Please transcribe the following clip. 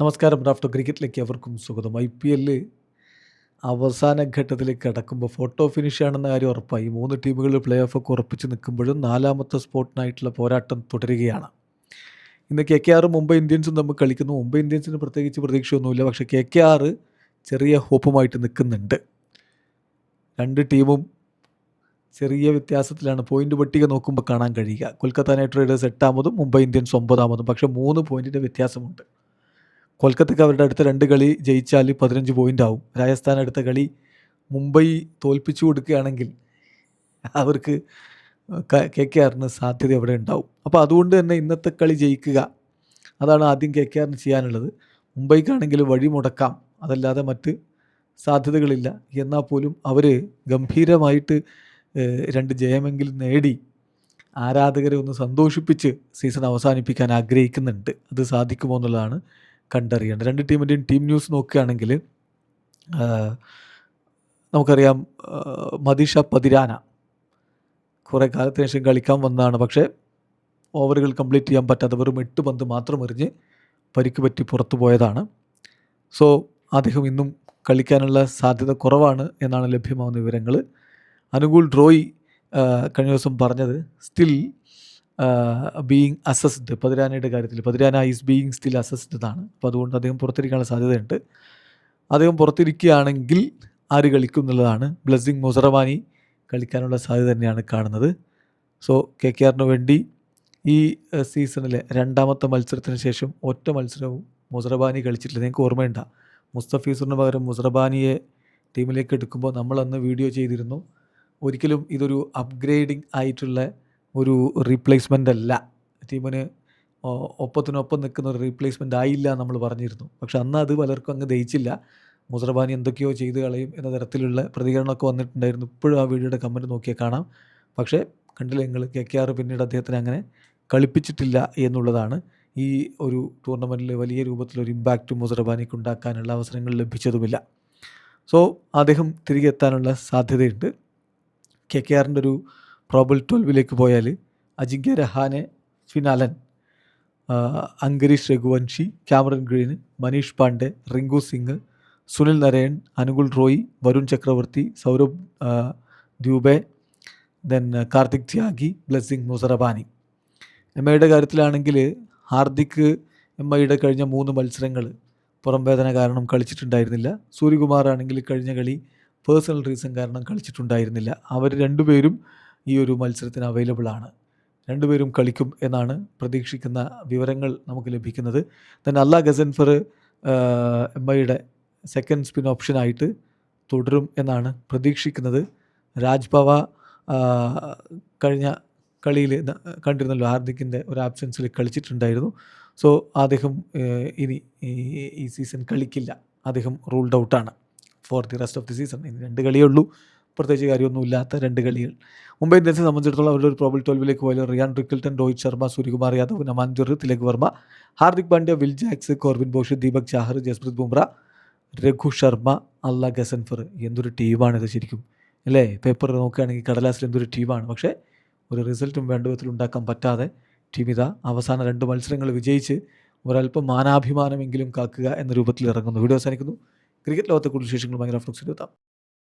നമസ്കാരം. റാഫ്റ്റോ ക്രിക്കറ്റിലേക്ക് അവർക്കും സ്വാഗതം. IPL അവസാന ഘട്ടത്തിലേക്ക് കടക്കുമ്പോൾ ഫോട്ടോ ഫിനിഷ് ആണെന്ന കാര്യം ഉറപ്പായി. 3 ടീമുകൾ പ്ലേ ഓഫൊക്കെ ഉറപ്പിച്ച് നിൽക്കുമ്പോഴും 4ാമത്തെ സ്പോട്ടിനായിട്ടുള്ള പോരാട്ടം തുടരുകയാണ്. ഇന്ന് KKR മുംബൈ ഇന്ത്യൻസും തമ്മിൽ കളിക്കുന്നു. മുംബൈ ഇന്ത്യൻസിന് പ്രത്യേകിച്ച് പ്രതീക്ഷയൊന്നുമില്ല. പക്ഷേ KKR ചെറിയ ഹോപ്പുമായിട്ട് നിൽക്കുന്നുണ്ട്. രണ്ട് ടീമും ചെറിയ വ്യത്യാസത്തിലാണ് പോയിൻ്റ് പട്ടിക നോക്കുമ്പോൾ കാണാൻ കഴിയുക. കൊൽക്കത്ത നൈറ്റ് റൈഡേഴ്സ് 8ാമതും മുംബൈ ഇന്ത്യൻസ് 9ാമതും. പക്ഷേ 3 പോയിൻറ്റിൻ്റെ വ്യത്യാസമുണ്ട്. കൊൽക്കത്തയ്ക്ക് അവരുടെ അടുത്ത 2 കളി ജയിച്ചാൽ 15 പോയിൻ്റ് ആവും. രാജസ്ഥാൻ അടുത്ത കളി മുംബൈ തോൽപ്പിച്ചു കൊടുക്കുകയാണെങ്കിൽ അവർക്ക് KKRന് സാധ്യത അവിടെ ഉണ്ടാവും. അപ്പോൾ അതുകൊണ്ട് തന്നെ ഇന്നത്തെ കളി ജയിക്കുക, അതാണ് ആദ്യം KKRന് ചെയ്യാനുള്ളത്. മുംബൈക്കാണെങ്കിൽ വഴി മുടക്കാം, അതല്ലാതെ മറ്റ് സാധ്യതകളില്ല. എന്നാൽ പോലും അവർ ഗംഭീരമായിട്ട് 2 ജയമെങ്കിലും നേടി ആരാധകരെ ഒന്ന് സന്തോഷിപ്പിച്ച് സീസൺ അവസാനിപ്പിക്കാൻ ആഗ്രഹിക്കുന്നുണ്ട്. അത് സാധിക്കുമോ എന്നുള്ളതാണ് കണ്ടറിയേണ്ടത്. രണ്ട് ടീമിൻ്റെയും ടീം ന്യൂസ് നോക്കുകയാണെങ്കിൽ നമുക്കറിയാം, മദീഷ പതിരാന കുറേ കാലത്തിന് ശേഷം കളിക്കാൻ വന്നതാണ്. പക്ഷേ ഓവറുകൾ കംപ്ലീറ്റ് ചെയ്യാൻ പറ്റാതെ വെറും 8 പന്ത് മാത്രം എറിഞ്ഞ് പരിക്ക് പറ്റി പുറത്തു പോയതാണ്. സോ അദ്ദേഹം ഇന്നും കളിക്കാനുള്ള സാധ്യത കുറവാണ് എന്നാണ് ലഭ്യമാകുന്ന വിവരങ്ങൾ. അനുകൂൽ റോയ് കഴിഞ്ഞ ദിവസം പറഞ്ഞത് സ്റ്റിൽ ബീയിങ് അസസ്ഡ്, പതിരാനയുടെ കാര്യത്തിൽ Pathirana is being still assessed എന്നാണ്. അപ്പോൾ അതുകൊണ്ട് അദ്ദേഹം പുറത്തിരിക്കാനുള്ള സാധ്യതയുണ്ട്. അദ്ദേഹം പുറത്തിരിക്കുകയാണെങ്കിൽ ആര് കളിക്കും എന്നുള്ളതാണ്. ബ്ലെസ്സിങ് മുസറബാനി കളിക്കാനുള്ള സാധ്യത തന്നെയാണ് കാണുന്നത്. സോ KKRന് വേണ്ടി ഈ സീസണിലെ 2ാമത്തെ മത്സരത്തിന് ശേഷം ഒറ്റ മത്സരവും മുസറബാനി കളിച്ചിട്ടില്ല. നിങ്ങൾക്ക് ഓർമ്മയുണ്ട, മുസ്തഫീസുറിന് പകരം മുസറബാനിയെ ടീമിലേക്ക് എടുക്കുമ്പോൾ നമ്മളന്ന് വീഡിയോ ചെയ്തിരുന്നു. ഒരിക്കലും ഇതൊരു അപ്ഗ്രേഡിങ് ആയിട്ടുള്ള ഒരു റീപ്ലേസ്മെൻ്റ് അല്ല, ടീമിന് ഒപ്പത്തിനൊപ്പം നിൽക്കുന്ന ഒരു റീപ്ലേസ്മെൻ്റ് ആയില്ല നമ്മൾ പറഞ്ഞിരുന്നു. പക്ഷെ അന്ന് അത് പലർക്കും അങ്ങ് ദഹിച്ചില്ല. മുസറബാനി എന്തൊക്കെയോ ചെയ്ത് കളയും എന്ന തരത്തിലുള്ള പ്രതികരണമൊക്കെ വന്നിട്ടുണ്ടായിരുന്നു. ഇപ്പോഴും ആ വീഡിയോയുടെ കമൻറ്റ് നോക്കിയാൽ കാണാം. പക്ഷേ കണ്ടില്ല നിങ്ങൾ, KKR പിന്നീട് അദ്ദേഹത്തിന് അങ്ങനെ കളിപ്പിച്ചിട്ടില്ല എന്നുള്ളതാണ്. ഈ ഒരു ടൂർണമെൻറ്റിൽ വലിയ രൂപത്തിലൊരു ഇമ്പാക്റ്റ് മുസറബാനിക്ക് ഉണ്ടാക്കാനുള്ള അവസരങ്ങൾ ലഭിച്ചതുമില്ല. സോ അദ്ദേഹം തിരികെ എത്താനുള്ള സാധ്യതയുണ്ട്. KKRൻ്റെ ഒരു പ്രോബബിൾ 12ലേക്ക് പോയാൽ Ajinkya Rahane, ഫിനാലൻ, Angkrish Raghuvanshi, Cameron green, Manish Pandey, Rinku Singh, Sunil Narain, Anukul Roy, Varun Chakravarthy, Saurabh Dube, then Karthik ത്യാഗി, ബ്ലെസ്സിങ് മുസറബാനി. MIയുടെ കാര്യത്തിലാണെങ്കിൽ ഹാർദിക് MIയുടെ കഴിഞ്ഞ 3 മത്സരങ്ങൾ പുറം വേദന കാരണം കളിച്ചിട്ടുണ്ടായിരുന്നില്ല. സൂര്യകുമാർ ആണെങ്കിൽ കഴിഞ്ഞ കളി പേഴ്സണൽ റീസൺ കാരണം കളിച്ചിട്ടുണ്ടായിരുന്നില്ല. അവർ രണ്ടുപേരും ഈ ഒരു മത്സരത്തിന് അവൈലബിൾ ആണ്. രണ്ടുപേരും കളിക്കും എന്നാണ് പ്രതീക്ഷിക്കുന്ന വിവരങ്ങൾ നമുക്ക് ലഭിക്കുന്നത്. ദെൻ അല്ല ഗസൻഫർ MIയുടെ സെക്കൻഡ് സ്പിൻ ഓപ്ഷനായിട്ട് തുടരും എന്നാണ് പ്രതീക്ഷിക്കുന്നത്. രാജ് പവ കഴിഞ്ഞ കളിയിൽ കണ്ടിരുന്നല്ലോ, ഹാർദിക്കിൻ്റെ ഒരു ആബ്സെൻസിൽ കളിച്ചിട്ടുണ്ടായിരുന്നു. സോ അദ്ദേഹം ഇനി ഈ സീസൺ കളിക്കില്ല. അദ്ദേഹം റൂൾഡ് ഔട്ടാണ് for the rest of the season. ഇനി 2 കളിയേ ഉള്ളൂ, പ്രത്യേകിച്ച് കാര്യമൊന്നുമില്ലാത്ത 2 കളികൾ. മുംബൈ ഇന്ത്യൻസിനെ സംബന്ധിച്ചിടത്തോളം അവരുടെ ഒരു പ്രോബബിൾ 12ലേക്ക് പോയാൽ Ryan Rickelton, Rohit Sharma, Suryakumar Yadav, Naman Dhir, Tilak Varma, Hardik Pandya, Will Jacks, Corbin Bosch, Deepak Chahar, Jasprit Bumrah, Raghu Sharma, അല്ല ഗസൻഫർ. എന്തൊരു ടീമാണിത് ശരിക്കും, അല്ലേ? പേപ്പർ നോക്കുകയാണെങ്കിൽ കടലാസിൽ എന്തൊരു ടീമാണ്. പക്ഷേ ഒരു റിസൾട്ടും വേണ്ട വിധത്തിൽ ഉണ്ടാക്കാൻ പറ്റാതെ ടീം ഇതാ അവസാന 2 മത്സരങ്ങൾ വിജയിച്ച് ഒരല്പം മാനാഭിമാനമെങ്കിലും കാക്കുക എന്ന രൂപത്തിൽ ഇറങ്ങുന്നു. വീഡിയോ അവസാനിക്കുന്നു. ക്രിക്കറ്റ് ലോകത്തെ കൂടുതൽ വിശേഷങ്ങളുമായി റാഫ്റ്റോ എത്താം.